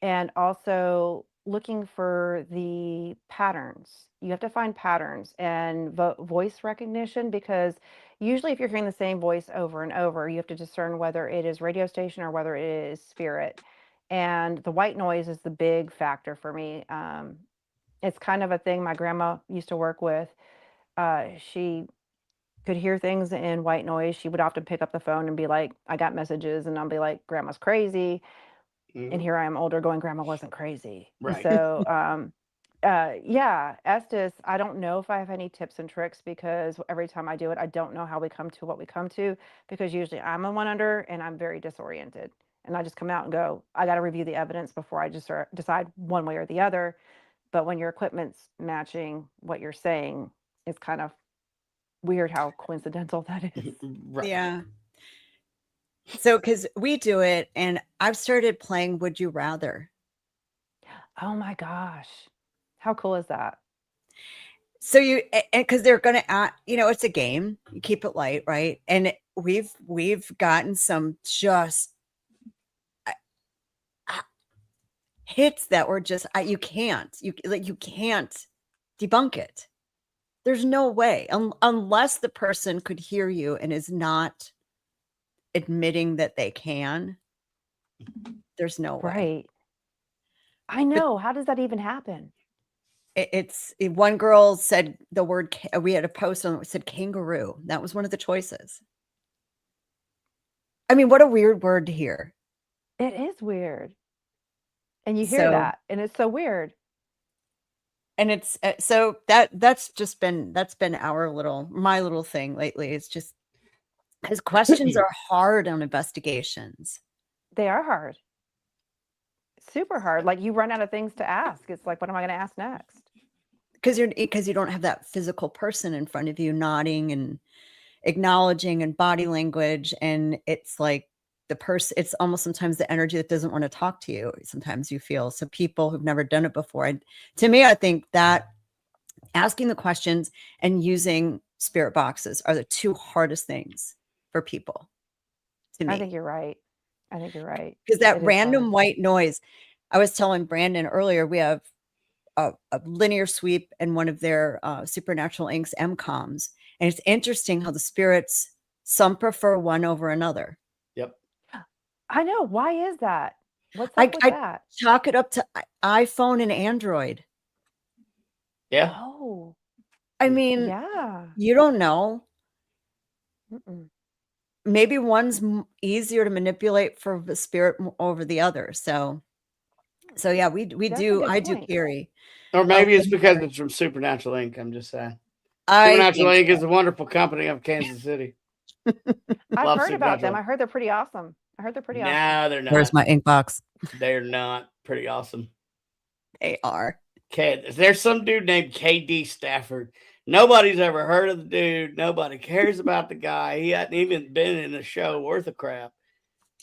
And also looking for the patterns. You have to find patterns and voice recognition, because usually if you're hearing the same voice over and over, you have to discern whether it is radio station or whether it is spirit. And the white noise is the big factor for me. It's kind of a thing my grandma used to work with. She could hear things in white noise. She would often pick up the phone and be like, I got messages, and I'll be like, Grandma's crazy. And Mhm. here I am older going, Grandma wasn't crazy. Right. So, yeah, Estes, I don't know if I have any tips and tricks, because every time I do it, I don't know how we come to what we come to, because usually I'm a one under and I'm very disoriented. And I just come out and go, I got to review the evidence before I just decide one way or the other. But when your equipment's matching what you're saying, it's kind of weird how coincidental that is. Right. Yeah. So, because we do it, and I've started playing Would You Rather. Oh my gosh. How cool is that? So and because they're gonna, it's a game. You keep it light, right? And we've gotten some just hits that were just you can't debunk it. There's no way, unless the person could hear you and is not admitting that they can. There's no way. Right. I know. How does that even happen? One girl said the word, we had a post on it that said kangaroo. That was one of the choices. I mean, what a weird word to hear. It is weird. And you hear that, and it's so weird. And it's so that's been my little thing lately. It's just because questions are hard on investigations. They are hard. Super hard. Like you run out of things to ask. It's like, what am I going to ask next? Because you don't have that physical person in front of you nodding and acknowledging and body language. And it's like the person, it's almost sometimes the energy that doesn't want to talk to you. Sometimes you feel, so people who've never done it before. And to me, I think that asking the questions and using spirit boxes are the two hardest things for people. To me. I think you're right. Because that random white noise, I was telling Brandon earlier, we have a linear sweep and one of their Supernatural Inks MCOMs. And it's interesting how the spirits, some prefer one over another. Yep. I know. Why is that? What's up with that? Chalk it up to iPhone and Android. Yeah. Oh. I mean, yeah. You don't know. Mm-mm. Maybe one's easier to manipulate for the spirit over the other. So yeah, we do. I do carry. Or maybe it's because it's from Supernatural Inc. I'm just saying. Supernatural Inc. is a wonderful company of Kansas City. I've heard about them. I heard they're pretty awesome. No, they're not. Where's my ink box? They're not pretty awesome. They are. Okay, there's some dude named KD Stafford. Nobody's ever heard of the dude. Nobody cares about the guy. He hadn't even been in a show worth of crap.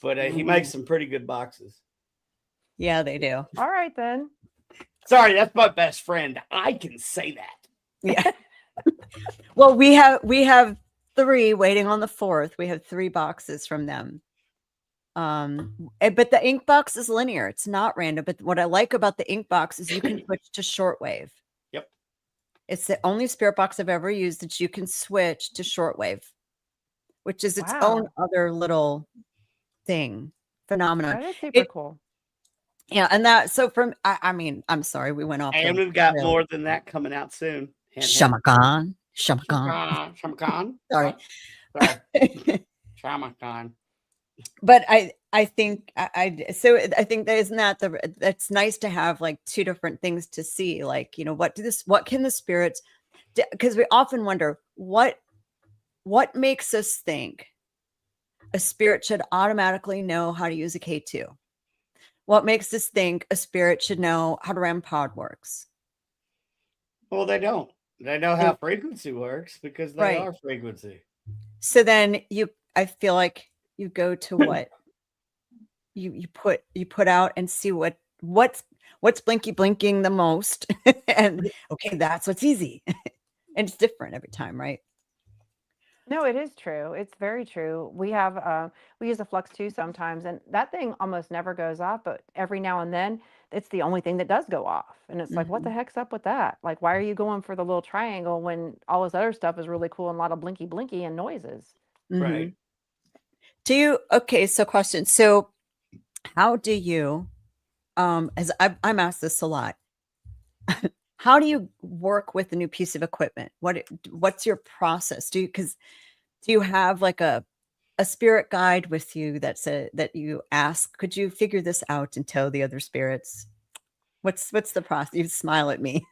But he makes some pretty good boxes. Yeah, they do. All right, then. Sorry, that's my best friend. I can say that. Yeah. Well, we have 3 waiting on the 4th. We have 3 boxes from them. But the ink box is linear. It's not random. But what I like about the ink box is you can switch to shortwave. Yep. It's the only spirit box I've ever used that you can switch to shortwave, which is its own other little phenomenon. That is super cool. Yeah, and that I mean, I'm sorry, we went off. And we've got more than that coming out soon. Shamakan. Shamakan. Shamakan. Sorry. Sorry. Shamakan. But I think so I think that isn't that that's nice to have like two different things to see, like, you know, what can the spirits, because we often wonder what makes us think a spirit should automatically know how to use a K2. What makes us think a spirit should know how to REM pod works? Well, they don't. They know how frequency works because they Right. are frequency. So then I feel like you go to what you put out and see what's blinking the most, and okay, that's what's easy. And it's different every time, right? No, it is true. It's very true. We use a Flux 2 sometimes, and that thing almost never goes off, but every now and then it's the only thing that does go off. And it's like, what the heck's up with that? Like, why are you going for the little triangle when all this other stuff is really cool and a lot of blinky and noises? Right. Okay, so question. So how do you, as I'm asked this a lot, how do you work with a new piece of equipment? What's your process? Do you have like a spirit guide with you that you ask, could you figure this out and tell the other spirits? What's the process? You smile at me.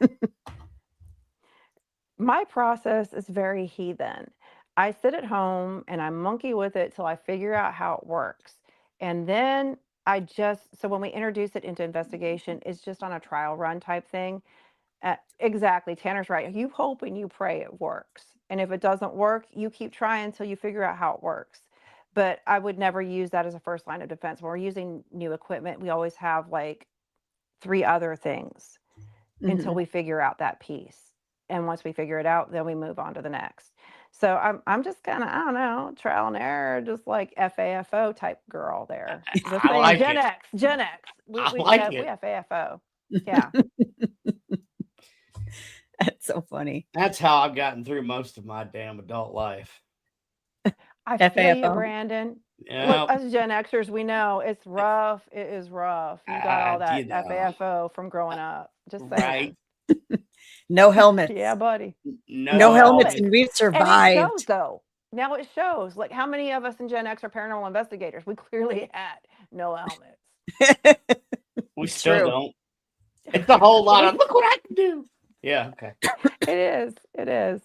My process is very heathen. I sit at home and I monkey with it till I figure out how it works. And then so when we introduce it into investigation, it's just on a trial run type thing. Exactly. Tanner's right. You hope and you pray it works. And if it doesn't work, you keep trying until you figure out how it works. But I would never use that as a first line of defense. When we're using new equipment, we always have like 3 other things until we figure out that piece. And once we figure it out, then we move on to the next. So I'm just kind of, I don't know, trial and error, just like FAFO type girl there. Just I saying like Gen it. X, Gen X. We like it. have FAFO. Yeah. That's so funny. That's how I've gotten through most of my damn adult life. I feel you, FAFO. Brandon. Yeah. Look, us Gen Xers, we know it's rough. It is rough. You got all that You know. FAFO from growing up. Just saying. Right. No helmets. Yeah, buddy. No helmets, helmets. and we've And it survived. shows, though. Now it shows. Like, how many of us in Gen X are paranormal investigators? We clearly had no helmets. We still don't. It's a whole lot of, look what I can do. Yeah, okay. It is. It is.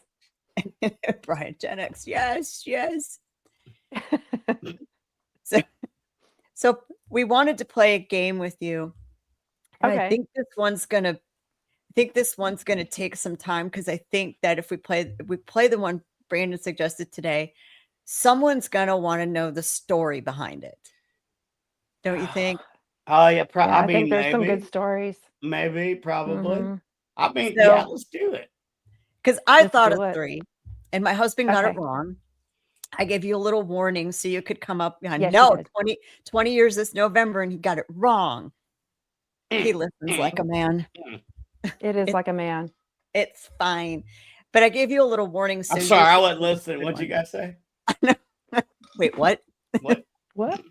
Brian, Gen X. Yes. So we wanted to play a game with you. And Okay. I think this one's gonna take some time, because I think that if we play the one Brandon suggested today, someone's gonna want to know the story behind it. Don't you think? Oh yeah, I think there's some good stories. Maybe, probably. Mhm. I mean, So- yeah, let's do it. Because I Let's thought do of it. 3, and my husband got it Okay. wrong. I gave you a little warning so you could come up. Yes, you No, did. 20 years this November, and he got it wrong. He listens like a man. It is like a man. It's fine. But I gave you a little warning. So I'm sorry, I you wasn't listening. What'd you guys say? Wait, what? What? What?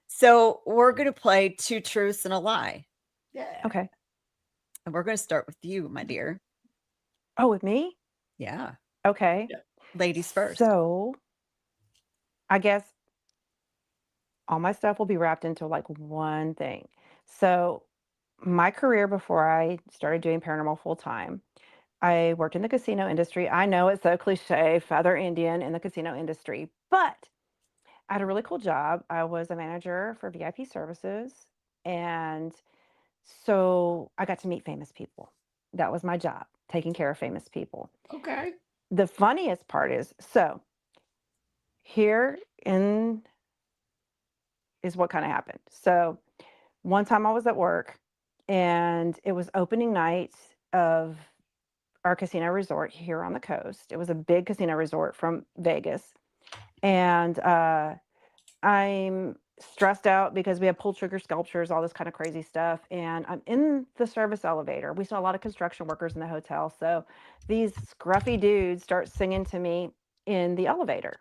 So we're going to play 2 truths and a lie. Yeah. Okay. And we're going to start with you, my dear. Oh, with me? Yeah. Okay. Yeah. Ladies first. So I guess all my stuff will be wrapped into like one thing. So my career before I started doing paranormal full time, I worked in the casino industry. I know it's so cliche, feather Indian in the casino industry, but I had a really cool job. I was a manager for VIP services. And so I got to meet famous people. That was my job, taking care of famous people. Okay. The funniest part is, so here in is what kind of happened. So one time I was at work and it was opening night of our casino resort here on the coast. It was a big casino resort from Vegas. And I'm stressed out because we have pulled trigger sculptures, all this kind of crazy stuff. And I'm in the service elevator. We saw a lot of construction workers in the hotel. So these scruffy dudes start singing to me in the elevator.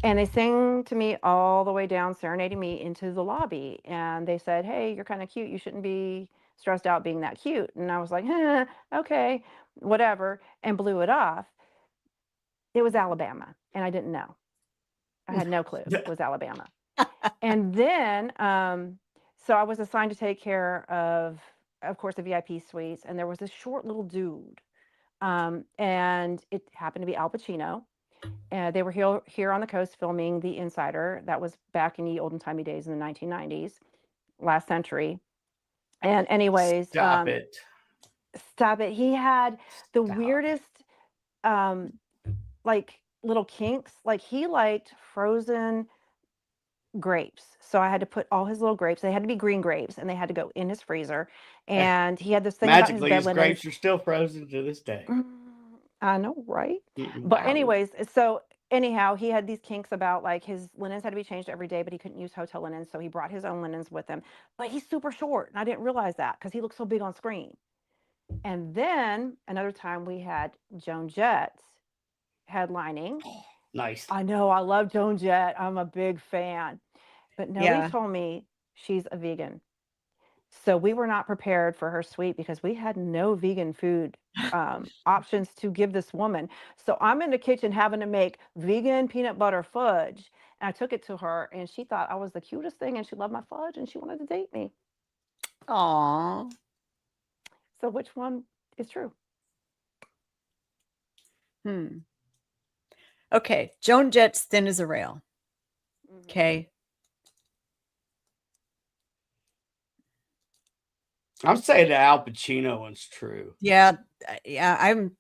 And they sing to me all the way down, serenading me into the lobby. And they said, hey, you're kind of cute. You shouldn't be stressed out being that cute. And I was like, okay, whatever, and blew it off. It was Alabama, and I didn't know. I had no clue it was Alabama. And then, so I was assigned to take care of course, the VIP suites, and there was this short little dude, and it happened to be Al Pacino. And they were here on the coast filming The Insider. That was back in the olden timey days in the 1990s, last century. And anyways, Stop it. stop it. He had the Stop. weirdest, like little kinks. Like he liked frozen grapes. So I had to put all his little grapes. They had to be green grapes, and they had to go in his freezer. And he had this thing about his Magically, bed his linens. grapes are still frozen to this day. I know, right? Mm-mm. But Wow. anyways, so anyhow, he had these kinks about like his linens had to be changed every day, but he couldn't use hotel linens, so he brought his own linens with him. But he's super short, and I didn't realize that because he looked so big on screen. And then another time we had Joan Jett headlining. Nice. I know, I love Joan Jett. I'm a big fan. But nobody Yeah. told me she's a vegan. So we were not prepared for her suite because we had no vegan food options to give this woman. So I'm in the kitchen having to make vegan peanut butter fudge. And I took it to her, and she thought I was the cutest thing, and she loved my fudge, and she wanted to date me. Aw. So which one is true? Okay. Joan Jett's thin as a rail. Okay. I'm saying the Al Pacino one's true. Yeah. I'm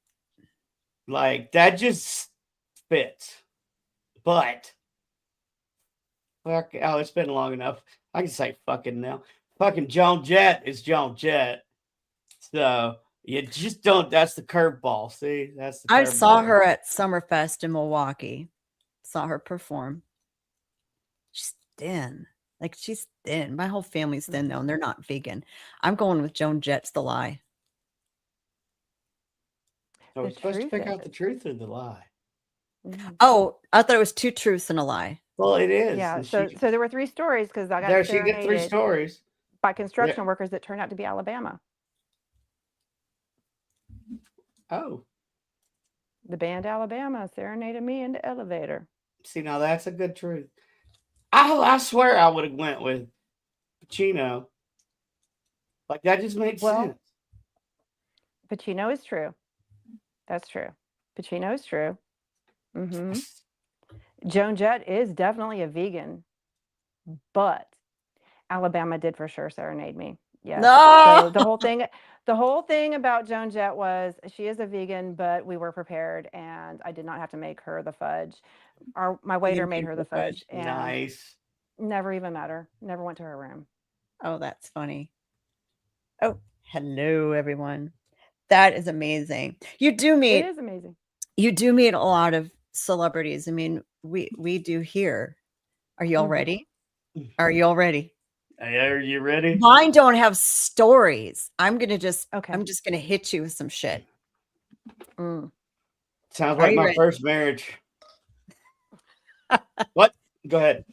Like that just fits. But fuck, oh, it's been long enough. I can say fucking now. Fucking Joan Jett is Joan Jett. So you just don't. That's the curveball. See, that's the. I saw curveball. her at Summerfest in Milwaukee. Saw her perform. She's thin. Like she's thin. My whole family's thin though, and they're not vegan. I'm going with Joan Jett's The Lie. So we're The supposed to truth pick out is- the truth or the lie. Oh, I thought it was 2 truths and a lie. Well, it is. Yeah. and So she, there were 3 stories because I got there she get 3 serenaded stories. by construction workers that turned out to be Alabama. Oh, The band Alabama serenaded me in the elevator. see, now that's a good truth. I swear I would have went with Pacino. Like that just makes Well, sense. Pacino is true. That's true. Pacino is true. Joan Jett is definitely a vegan, but Alabama did for sure serenade me. Yes. No! So the whole thing about Joan Jett was she is a vegan, but we were prepared, and I did not have to make her the fudge. My waiter made her the fudge, and Nice. never even met her. Never went to her room. Oh, that's funny. Oh, hello everyone. That is amazing. You do It meet is amazing. a lot of celebrities. I mean, we do here. Are you all ready? Are you all ready? Are you ready? Mine don't have stories. I'm just Okay. gonna hit you with some shit. Sounds Are like you my ready? first marriage. What? Go ahead.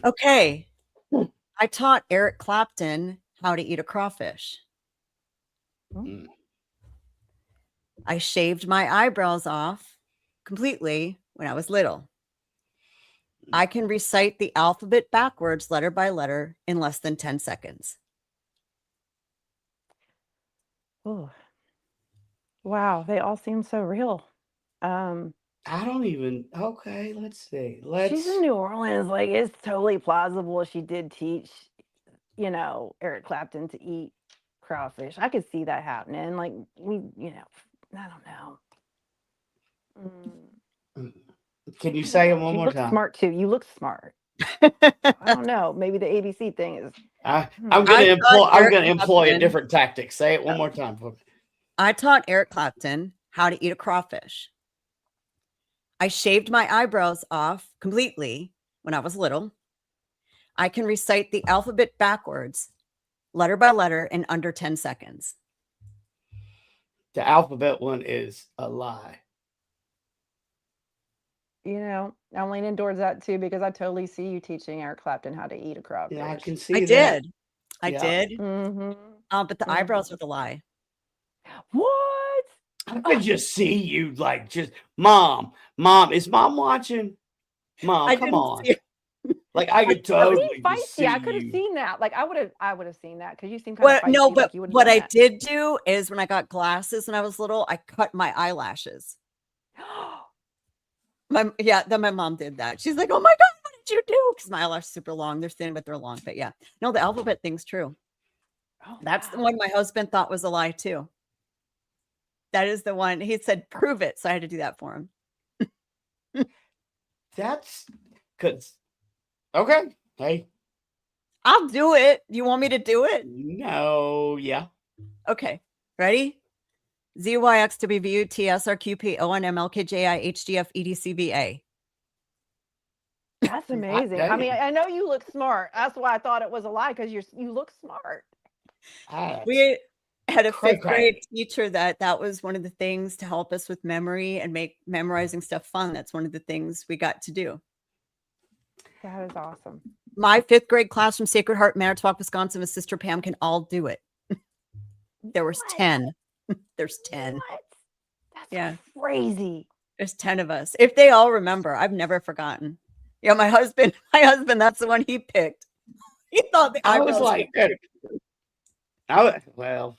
Okay. I taught Eric Clapton how to eat a crawfish. Mm. I shaved my eyebrows off completely when I was little. I can recite the alphabet backwards, letter by letter, in less than 10 seconds. Oh, wow. They all seem so real. I don't even. Okay, let's see. She's in New Orleans. Like, it's totally plausible she did teach, Eric Clapton to eat crawfish. I could see that happening. Like, I don't know. Can you say them one You more look time? smart too. You look smart. I don't know. Maybe the ABC thing is. I'm going to employ a Clapton. different tactic. Say it one more time for me. I taught Eric Clapton how to eat a crawfish. I shaved my eyebrows off completely when I was little. I can recite the alphabet backwards, letter by letter, in under 10 seconds. The alphabet one is a lie. I'm leaning towards that too because I totally see you teaching Eric Clapton how to eat a crawfish. Yeah, I can see I that. did. I Yeah. did. Mm-hmm. But the Yeah. eyebrows are the lie. What? I could just see you like just mom, is mom watching? Mom, I come didn't on. see it. Like I could That would totally be just see feisty. I could have you. seen that. Like I would have seen that because you seem kind Well, of feisty. no, like but you would have what done I that. did do is when I got glasses when I was little, I cut my eyelashes. Then my mom did that. She's like, "Oh my god, what did you do?" Because my eyelashes are super long. They're thin, but they're long. But yeah, no, the alphabet thing's true. Oh, That's the wow. one my husband thought was a lie too. That is the one he said, "Prove it." So I had to do that for him. That's because okay. Hey, I'll do it. You want me to do it? no, yeah. Okay, ready? ZYXWVU TSRQP ONMLKJI HDF EDCVA. That's amazing. I mean, dang. I know you look smart. That's why I thought it was a lie because you look smart. We had a cray fifth grade cray. teacher that was one of the things to help us with memory and make memorizing stuff fun. That's one of the things we got to do. That is awesome. My fifth grade class from Sacred Heart, Manitowoc, Wisconsin, with Sister Pam can all do it. There was What? 10. There's 10. What? That's Yeah. crazy. There's 10 of us. If they all remember, I've never forgotten. Yeah, my husband, that's the one he picked. He thought the I was eyebrows. like, well,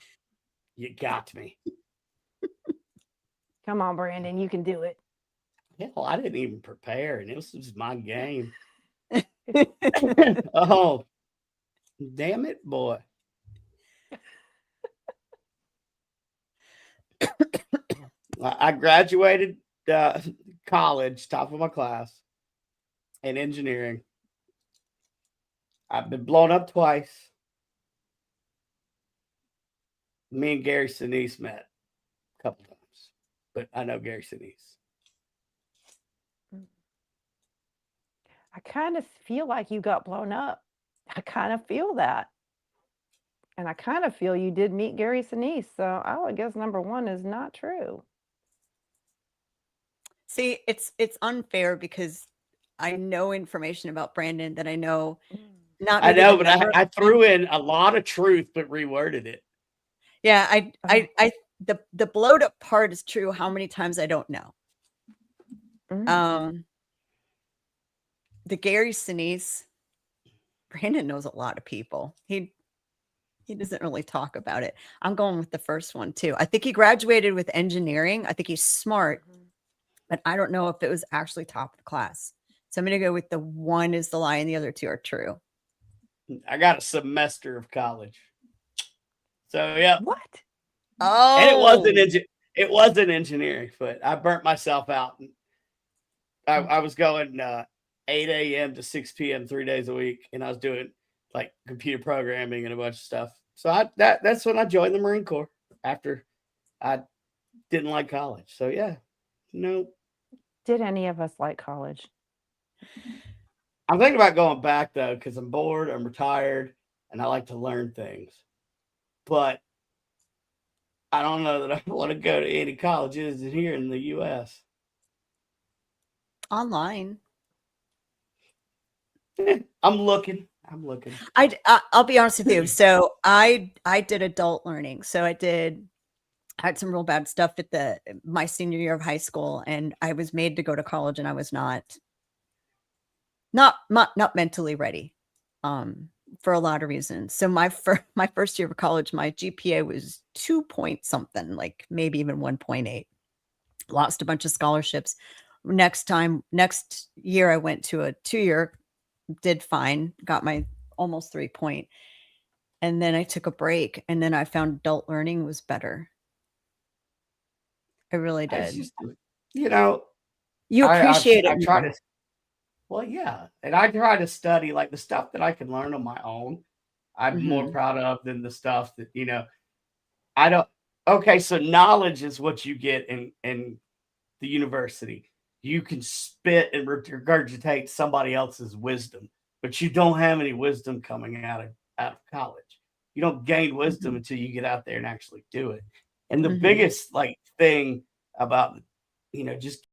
you got me. Come on, Brandon, you can do it. Hell, I didn't even prepare, and this was my game. Oh, damn it, boy. I graduated college, top of my class, in engineering. I've been blown up twice. Me and Gary Sinise met a couple times, but I know Gary Sinise. I kind of feel like you got blown up. I kind of feel that. And I kind of feel you did meet Gary Sinise. So I would guess number one is not true. See, it's unfair because I know information about Brandon that I know. Not I maybe know, the but number- I threw in a lot of truth, but reworded it. Yeah, the blowed up part is true. How many times I don't know. The Gary Sinise, Brandon knows a lot of people. He doesn't really talk about it. I'm going with the first one too. I think he graduated with engineering. I think he's smart, but I don't know if it was actually top of the class. So I'm going to go with the one is the lie and the other two are true. I got a semester of college. So yeah. What? Oh, And it wasn't engineering, but I burnt myself out. I was going 8 a.m. to 6 p.m. 3 days a week, and I was doing like computer programming and a bunch of stuff. So that's when I joined the Marine Corps after I didn't like college. So yeah, no. Did any of us like college? I'm thinking about going back though, because I'm bored, I'm retired, and I like to learn things. But I don't know that I want to go to any colleges here in the U.S. Online. I'm looking. I'll be honest with you. So I did adult learning. So I had some real bad stuff at my senior year of high school, and I was made to go to college, and I was not mentally ready for a lot of reasons. So my first year of college, my GPA was 2 point something, like maybe even 1.8. Lost a bunch of scholarships. Next year I went to a 2-year, did fine, got my almost 3 point. And then I took a break, and then I found adult learning was better. I really did. Just, you appreciate it. I try to. Well, yeah, and I try to study like the stuff that I can learn on my own. I'm more proud of than the stuff that I don't. Okay, so knowledge is what you get in the university. You can spit and regurgitate somebody else's wisdom, but you don't have any wisdom coming out of college. You don't gain wisdom until you get out there and actually do it. And the biggest thing about just